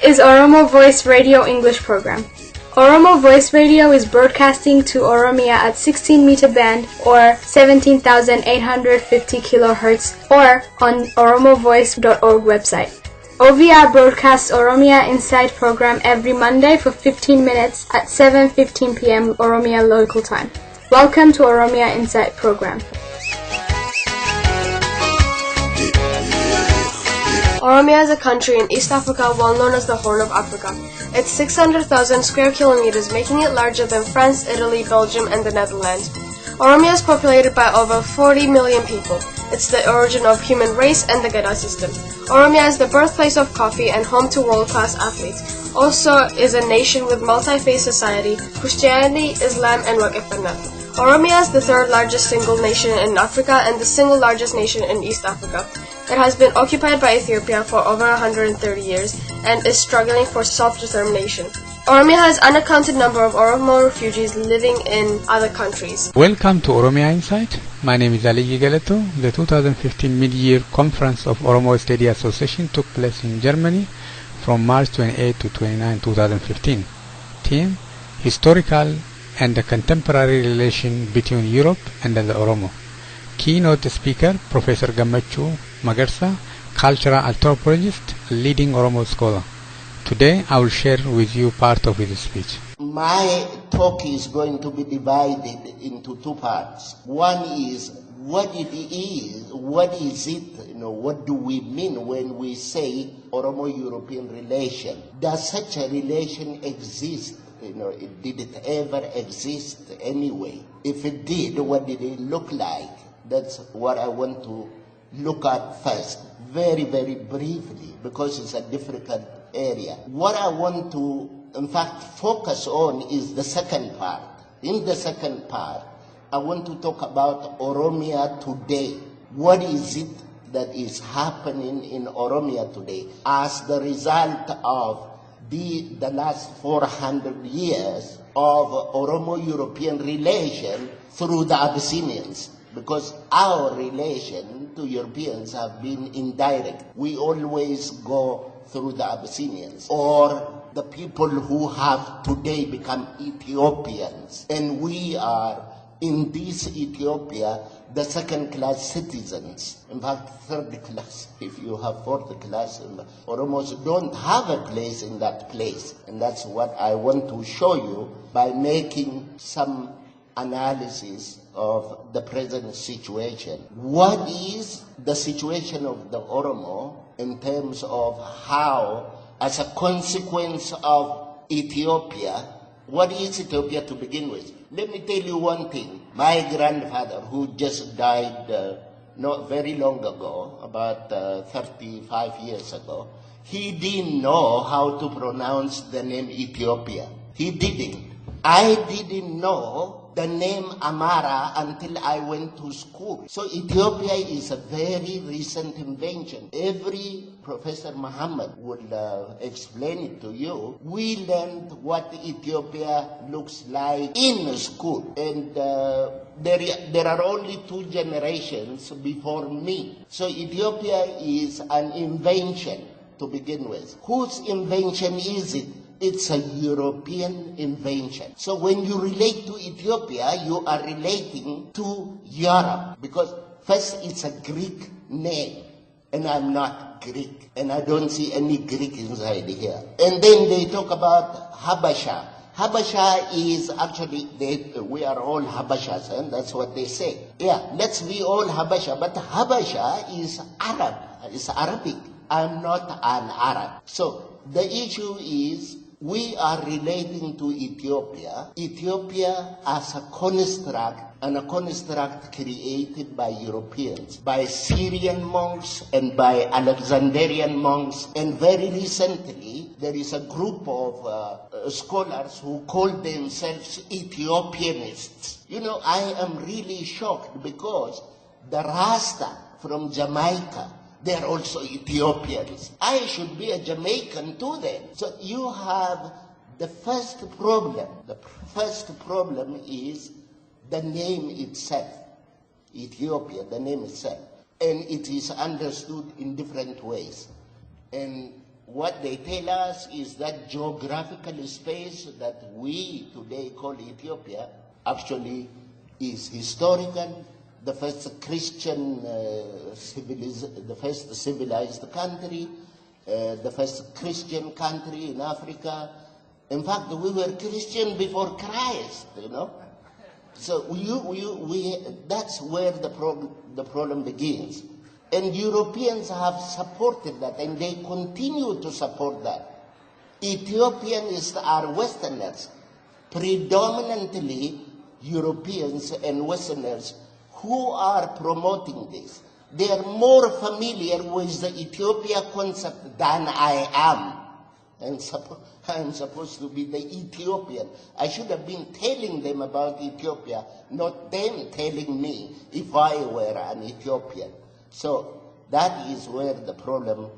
is Oromo Voice Radio English Program. Oromo Voice Radio is broadcasting to Oromia at 16-meter band or 17,850 kilohertz or on oromovoice.org website. OVR broadcasts Oromia Insight program every Monday for 15 minutes at 7:15 p.m. Oromia local time. Welcome to Oromia Insight program. Oromia is a country in East Africa well known as the Horn of Africa. It's 600,000 square kilometers, making it larger than France, Italy, Belgium, and the Netherlands. Oromia is populated by over 40 million people. It's the origin of human race and the Gada system. Oromia is the birthplace of coffee and home to world-class athletes. Also is a nation with multi-faith society, Christianity, Islam, and Waqf. Oromia is the third largest single nation in Africa and the single largest nation in East Africa. It has been occupied by Ethiopia for over 130 years and is struggling for self-determination. Oromia has unaccounted number of Oromo refugees living in other countries. Welcome to Oromia Insight. My name is Aliye Geleto. The 2015 Mid Year Conference of Oromo Study Association took place in Germany from March 28 to 29, 2015. Theme: Historical and the Contemporary Relation between Europe and the Oromo. Keynote speaker, Professor Gemechu Megerssa, cultural anthropologist, leading Oromo scholar. Today I will share with you part of his speech. My talk is going to be divided into two parts. One is what it is, what is it, what do we mean when we say Oromo-European relation? Does such a relation exist? Did it ever exist anyway? If it did, what did it look like? That's what I want to look at first, very, very briefly, because it's a difficult area. What I want to, in fact, focus on is the second part. In the second part, I want to talk about Oromia today. What is it that is happening in Oromia today as the result of the last 400 years of Oromo-European relation through the Abyssinians? Because our relation to Europeans have been indirect. We always go through the Abyssinians or the people who have today become Ethiopians. And we are, in this Ethiopia, the second-class citizens. In fact, third class. If you have fourth class, Oromos don't have a place in that place. And that's what I want to show you by making some analysis of the present situation. What is the situation of the Oromo in terms of how, as a consequence of Ethiopia, what is Ethiopia to begin with? Let me tell you one thing. My grandfather, who just died not very long ago, about 35 years ago, he didn't know how to pronounce the name Ethiopia. He didn't. I didn't know the name Amara until I went to school. So Ethiopia is a very recent invention. Every Professor Muhammad would explain it to you. We learned what Ethiopia looks like in school. And there are only two generations before me. So Ethiopia is an invention to begin with. Whose invention is it? It's a European invention. So when you relate to Ethiopia, you are relating to Europe. Because first, it's a Greek name. And I'm not Greek. And I don't see any Greek inside here. And then they talk about Habasha. Habasha is actually, we are all Habashas, and that's what they say. Yeah, let's be all Habasha. But Habasha is Arab. It's Arabic. I'm not an Arab. So the issue is, we are relating to Ethiopia as a construct, and a construct created by Europeans, by Syrian monks and by Alexandrian monks. And very recently, there is a group of scholars who call themselves Ethiopianists. I am really shocked because the Rasta from Jamaica, they're also Ethiopians. I should be a Jamaican to them. So you have the first problem. The first problem is the name itself. Ethiopia, the name itself. And it is understood in different ways. And What they tell us is that geographical space that we today call Ethiopia actually is historical. The first Christian, the first civilized country, the first Christian country in Africa. In fact, we were Christian before Christ, you know. So that's where the problem begins. And Europeans have supported that, and they continue to support that. Ethiopians are Westerners, predominantly Europeans and Westerners who are promoting this. They are more familiar with the Ethiopia concept than I am. And I'm supposed to be the Ethiopian. I should have been telling them about Ethiopia, not them telling me if I were an Ethiopian. So that is where the problem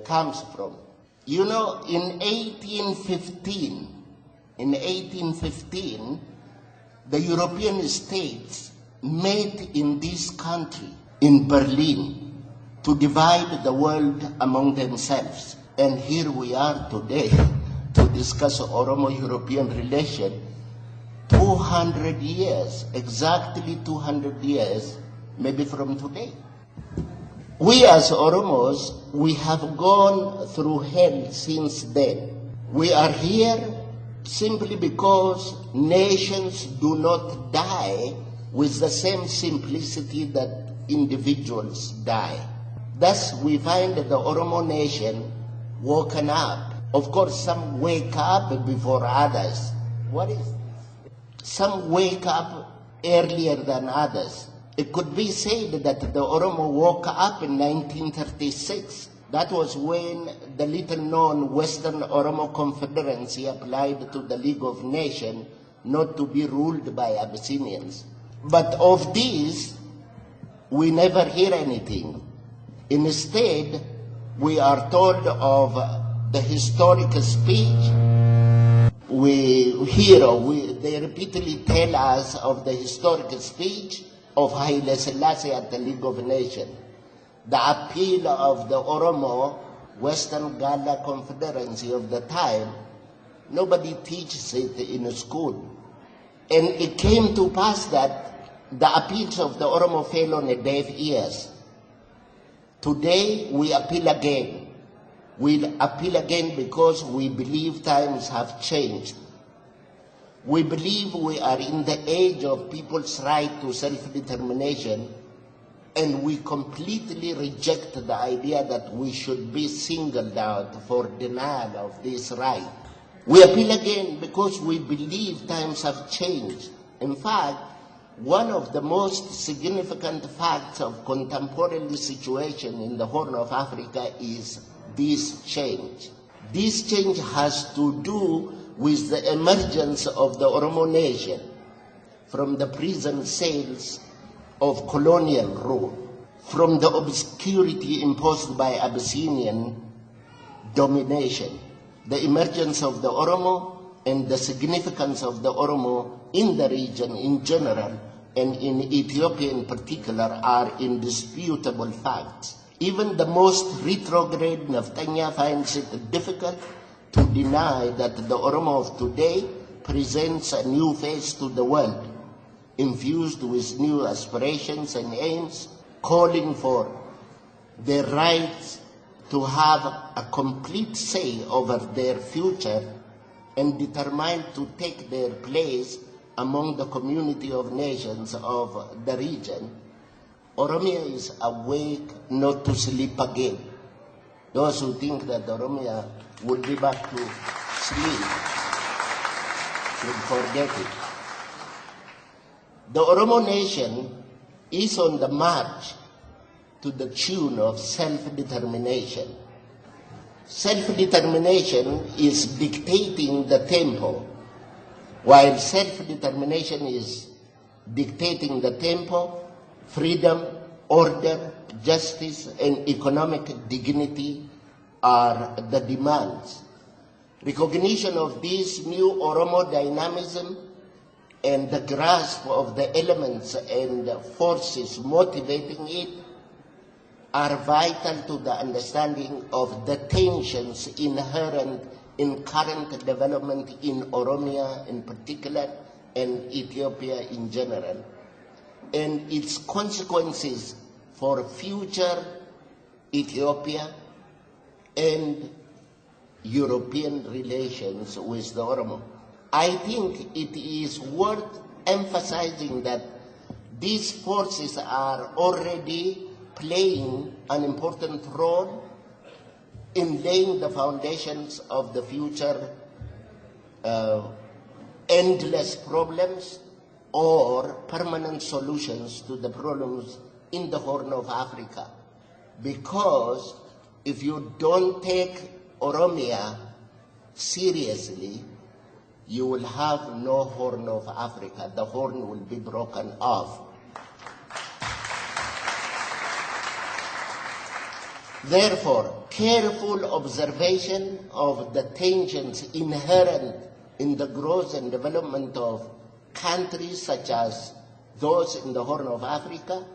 comes from. You know, in 1815, the European states met in this country, in Berlin, to divide the world among themselves. And here we are today to discuss Oromo-European relation 200 years, exactly 200 years, maybe from today. We as Oromos, we have gone through hell since then. We are here simply because nations do not die with the same simplicity that individuals die. Thus, we find the Oromo nation woken up. Of course, some wake up before others. What is this? Some wake up earlier than others. It could be said that the Oromo woke up in 1936. That was when the little-known Western Oromo Confederacy applied to the League of Nations not to be ruled by Abyssinians. But of this, we never hear anything. Instead, we are told of the historic speech. They repeatedly tell us of the historic speech of Haile Selassie at the League of Nations. The appeal of the Oromo Western Gala Confederacy of the time, nobody teaches it in school. And it came to pass that the appeals of the Oromo fell on deaf ears. Today, we appeal again. We appeal again because we believe times have changed. We believe we are in the age of people's right to self-determination, and we completely reject the idea that we should be singled out for denial of this right. We appeal again because we believe times have changed. In fact, one of the most significant facts of contemporary situation in the Horn of Africa is this change. This change has to do with the emergence of the Oromo nation from the prison cells of colonial rule, from the obscurity imposed by Abyssinian domination, the emergence of the Oromo and the significance of the Oromo in the region in general and in Ethiopia in particular are indisputable facts. Even the most retrograde Naftanya finds it difficult to deny that the Oromo of today presents a new face to the world, infused with new aspirations and aims, calling for their rights to have a complete say over their future and determined to take their place among the community of nations of the region. Oromia is awake not to sleep again. Those who think that Oromia will be back to sleep should forget it. The Oromo nation is on the march to the tune of self-determination. Self-determination is dictating the tempo. While self-determination is dictating the tempo, freedom, order, justice, and economic dignity are the demands. Recognition of this new Oromo dynamism and the grasp of the elements and forces motivating it are vital to the understanding of the tensions inherent in current development in Oromia in particular and Ethiopia in general, and its consequences for future Ethiopia and European relations with the Oromo. I think it is worth emphasizing that these forces are already playing an important role in laying the foundations of the future endless problems or permanent solutions to the problems in the Horn of Africa. Because if you don't take Oromia seriously, you will have no Horn of Africa. The horn will be broken off. Therefore, careful observation of the tensions inherent in the growth and development of countries such as those in the Horn of Africa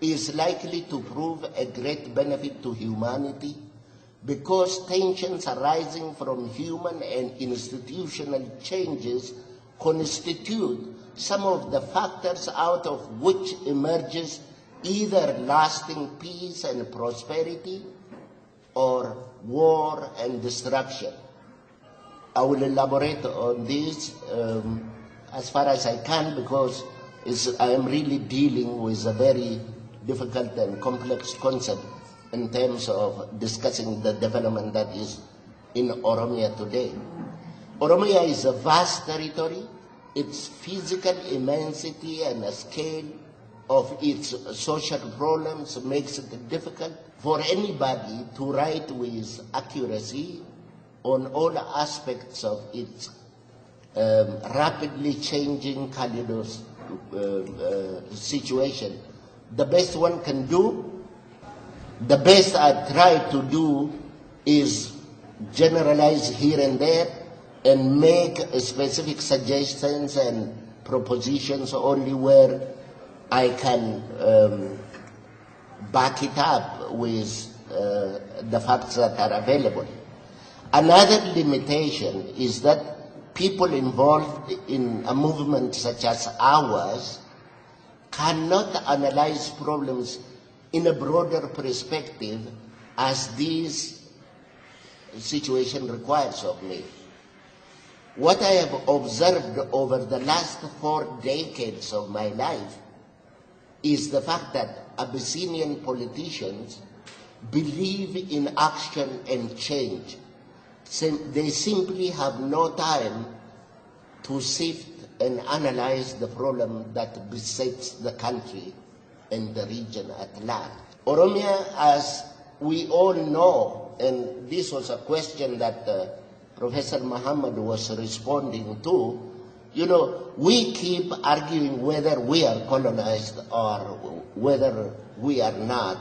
is likely to prove a great benefit to humanity, because tensions arising from human and institutional changes constitute some of the factors out of which emerges either lasting peace and prosperity or war and destruction. I will elaborate on this as far as I can, because I am really dealing with a very difficult and complex concept in terms of discussing the development that is in Oromia today. Oromia is a vast territory. Its physical immensity and the scale of its social problems makes it difficult for anybody to write with accuracy on all aspects of its rapidly changing situation. The best one can do, the best I try to do, is generalize here and there and make specific suggestions and propositions only where I can back it up with the facts that are available. Another limitation is that people involved in a movement such as ours cannot analyze problems in a broader perspective as this situation requires of me. What I have observed over the last 4 decades of my life is the fact that Abyssinian politicians believe in action and change. They simply have no time to sift and analyze the problem that besets the country and the region at large. Oromia, as we all know, and this was a question that Professor Muhammad was responding to, you know, we keep arguing whether we are colonized or whether we are not.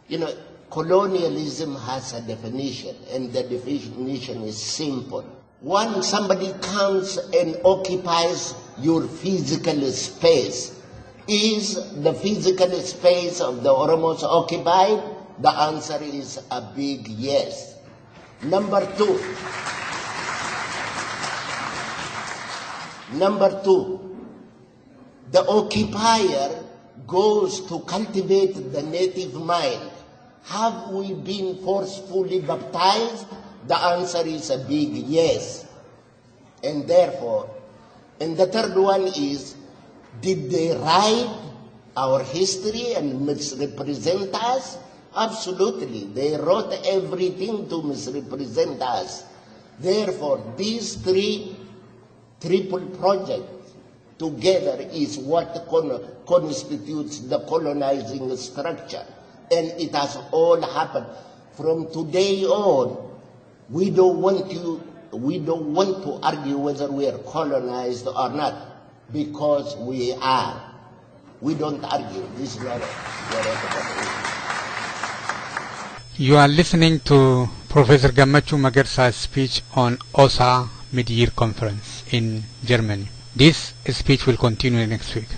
You know, colonialism has a definition, and the definition is simple. Once somebody comes and occupies your physical space, is the physical space of the Oromos occupied? The answer is a big yes. Number two, the occupier goes to cultivate the native mind. Have we been forcefully baptized? The answer is a big yes. And therefore, and the third one is, did they write our history and misrepresent us? Absolutely. They wrote everything to misrepresent us. Therefore, these triple projects together is what constitutes the colonizing structure. And it has all happened. From today on, we don't want to argue whether we are colonized or not, because we are. We don't argue. This is not You are listening to Professor Gemechu Megerssa's speech on OSA Mid Year Conference in Germany. This speech will continue next week.